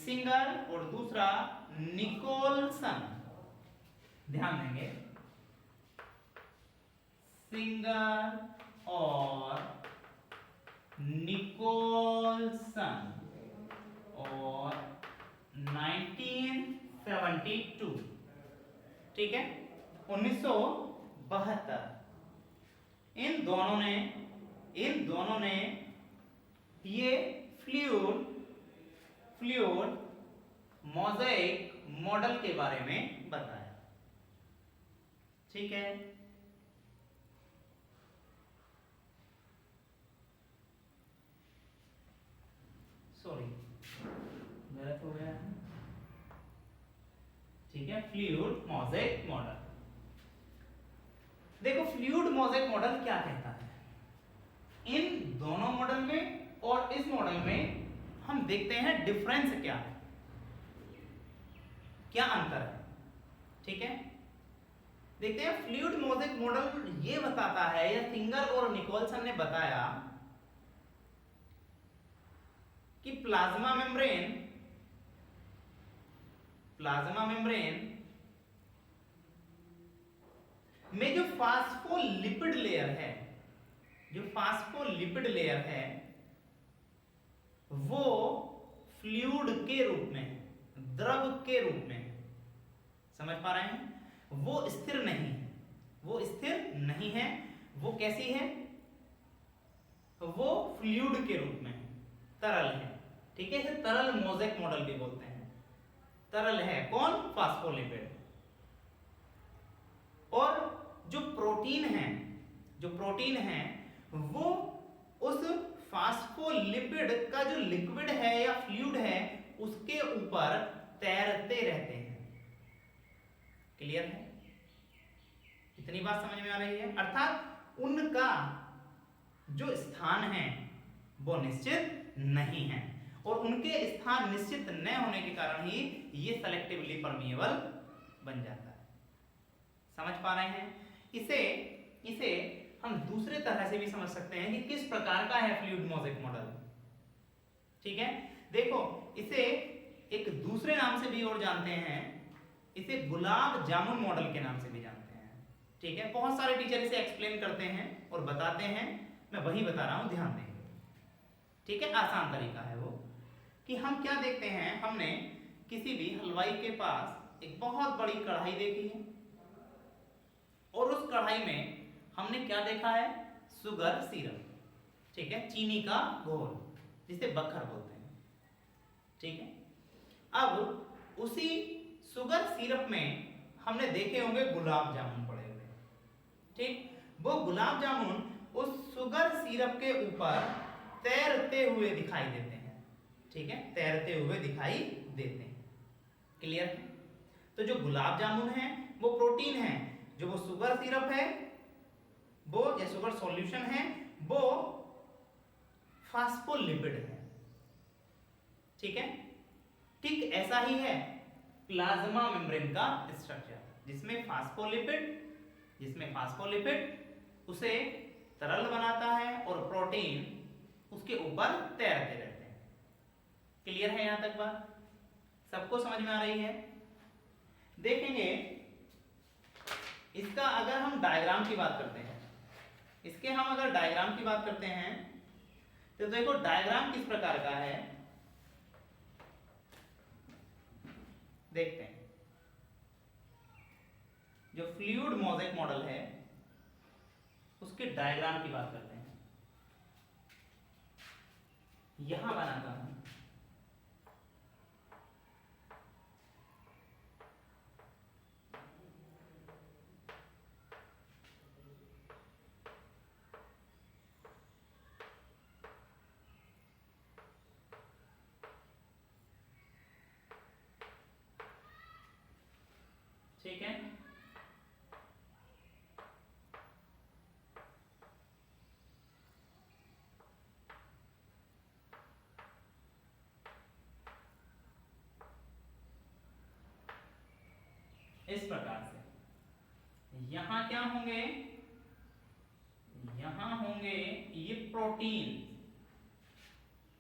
Singer और दूसरा Nicolson. ध्यान देंगे, सिंगर और निकोलसन और 1972, ठीक है, 1972। इन दोनों ने ये फ्लूइड मोज़ेक मॉडल के बारे में बताया, ठीक है। सॉरी, गलत हो गया है, ठीक है। फ्लूइड मोज़ेक मॉडल, देखो फ्लूइड मोज़ेक मॉडल क्या कहता है। इन दोनों मॉडल में और इस मॉडल में हम देखते हैं डिफरेंस क्या है, क्या अंतर है, ठीक है। देखते हैं, फ्लूइड मोज़ेक मॉडल ये बताता है, या सिंगर और निकोलसन ने बताया कि प्लाज्मा मेम्ब्रेन में जो फास्फोलिपिड लेयर है, वो फ्लूइड के रूप में है, द्रव के रूप में है। समझ पा रहे हैं? वो स्थिर नहीं है, वो कैसी है? वो फ्लूइड के रूप में है, तरल है, ठीक है। इसे तरल मोज़ेक मॉडल भी बोलते हैं। तरल है कौन? फास्फोलिपिड। और जो प्रोटीन है वो उस फास्फोलिपिड का जो लिक्विड है या फ्लूइड है उसके ऊपर तैरते रहते हैं। क्लियर है? इतनी बात समझ में आ रही है? अर्थात उनका जो स्थान है वो निश्चित नहीं है, और उनके स्थान निश्चित न होने के कारण ही ये सेलेक्टिवली परमिएबल बन जाता है। समझ पा रहे हैं? इसे हम दूसरे तरह से भी समझ सकते हैं कि किस प्रकार का है फ्लूइड मोज़ेक मॉडल, ठीक है। देखो, इसे एक दूसरे नाम से भी और जानते हैं, इसे गुलाब जामुन मॉडल के नाम से भी जानते हैं, ठीक है। बहुत सारे टीचर इसे एक्सप्लेन करते हैं और बताते हैं, मैं वही बता रहा हूं, ध्यान देंगे, ठीक है। आसान तरीका है वो, कि हम क्या देखते हैं, हमने किसी भी हलवाई के पास एक बहुत बड़ी कढ़ाई देखी है, और उस कढ़ाई में हमने क्या देखा है? शुगर सिरप, ठीक है, चीनी का घोल, जिसे बखर बोलते हैं, ठीक है। अब उसी शुगर सिरप में हमने देखे होंगे गुलाब जामुन पड़े हुए, ठीक। वो गुलाब जामुन उस शुगर सिरप के ऊपर तैरते हुए दिखाई देते हैं, ठीक है, तैरते हुए दिखाई देते हैं। क्लियर है? तो जो गुलाब जामुन है वो प्रोटीन है, जो वो शुगर सिरप है वो, या शुगर सॉल्यूशन है वो फास्फोलिपिड है, ठीक है। ठीक ऐसा ही है प्लाज्मा मेम्ब्रेन का स्ट्रक्चर, जिसमें फास्फोलिपिड उसे तरल बनाता है और प्रोटीन उसके ऊपर तैरते रहते हैं। क्लियर है यहां तक बात? सबको समझ में आ रही है? देखेंगे, इसका अगर हम डायग्राम की बात करते हैं, तो देखो डायग्राम किस प्रकार का है, देखते हैं। जो फ्लूइड मोज़ेक मॉडल है उसके डायग्राम की बात करते हैं। यहां बनाता हूं, ठीक है। इस प्रकार से यहां क्या होंगे? यहां होंगे ये प्रोटीन,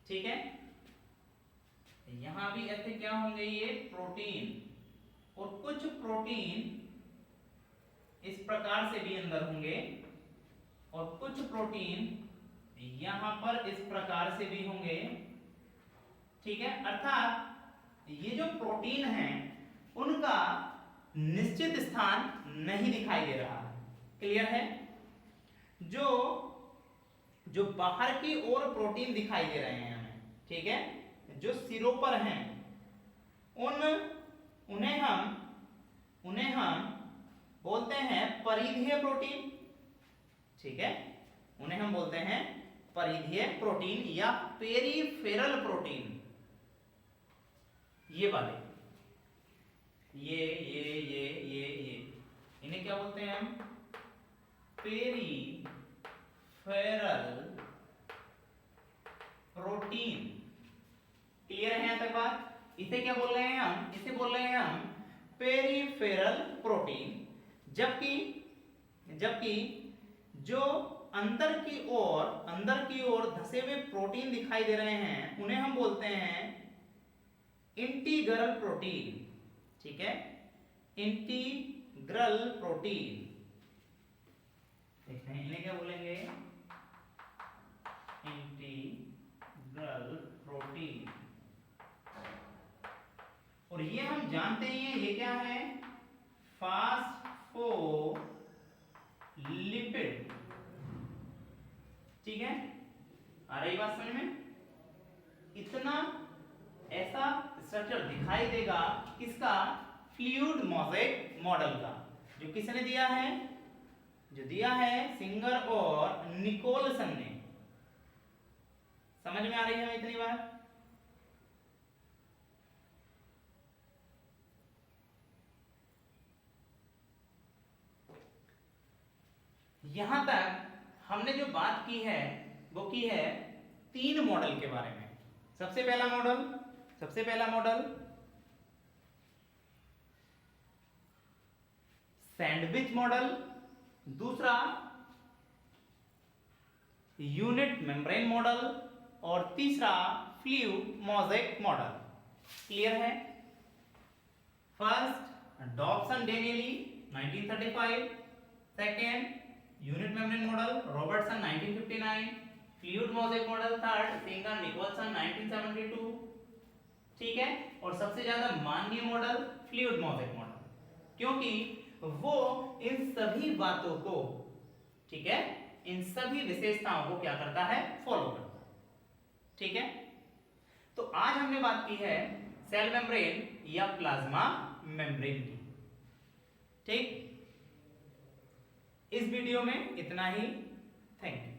ठीक है। यहां भी ऐसे क्या होंगे, ये प्रोटीन, और कुछ प्रोटीन इस प्रकार से भी अंदर होंगे और कुछ प्रोटीन यहां पर इस प्रकार से भी होंगे। ठीक है, अर्थात ये जो प्रोटीन हैं उनका निश्चित स्थान नहीं दिखाई दे रहा है। क्लियर है? जो जो बाहर की ओर प्रोटीन दिखाई दे रहे हैं हमें, ठीक है, जो सिरों पर हैं, उन्हें हम बोलते हैं परिधीय प्रोटीन। ठीक है, उन्हें हम बोलते हैं परिधीय प्रोटीन या पेरिफेरल प्रोटीन। ये वाले, ये इन्हें क्या बोलते हैं हम? Peripheral protein. क्लियर है यहां तक बात? इसे क्या बोल रहे हैं हम? इसे बोल रहे हैं हम पेरिफेरल प्रोटीन। जबकि जो अंदर की ओर धसे हुए प्रोटीन दिखाई दे रहे हैं उन्हें हम बोलते हैं इंटीग्रल प्रोटीन। ठीक है, इंटीग्रल प्रोटीन। देखते हैं इन्हें क्या बोलेंगे? Integral protein. और ये हम जानते हैं ये क्या है? फास्फोलिपिड। ठीक है, आ रही बात समझ में? इतना ऐसा स्ट्रक्चर दिखाई देगा किसका? फ्लूइड मोज़ेक मॉडल का, जो किसने दिया है? जो दिया है सिंगर और निकोलसन ने। समझ में आ रही है इतनी बात? यहां तक हमने जो बात की है वो की है 3 मॉडल के बारे में। सबसे पहला मॉडल सैंडविच मॉडल, दूसरा यूनिट मेम्ब्रेन मॉडल और तीसरा फ्लूइड मोज़ेक मॉडल। क्लियर है? First Davson Danielli 1935, second unit membrane model Robertson 1959, fluid mosaic model third Singer Nicolson 1972। ठीक है, और सबसे ज्यादा माननीय मॉडल फ्लूइड मोज़ेक मॉडल, क्योंकि वो इन सभी बातों को, ठीक है, इन सभी विशेषताओं को क्या करता है? फॉलो करता है। ठीक है, तो आज हमने बात की है सेल मेम्ब्रेन या प्लाज्मा मेम्ब्रेन की। ठीक, इस वीडियो में इतना ही। Thank you.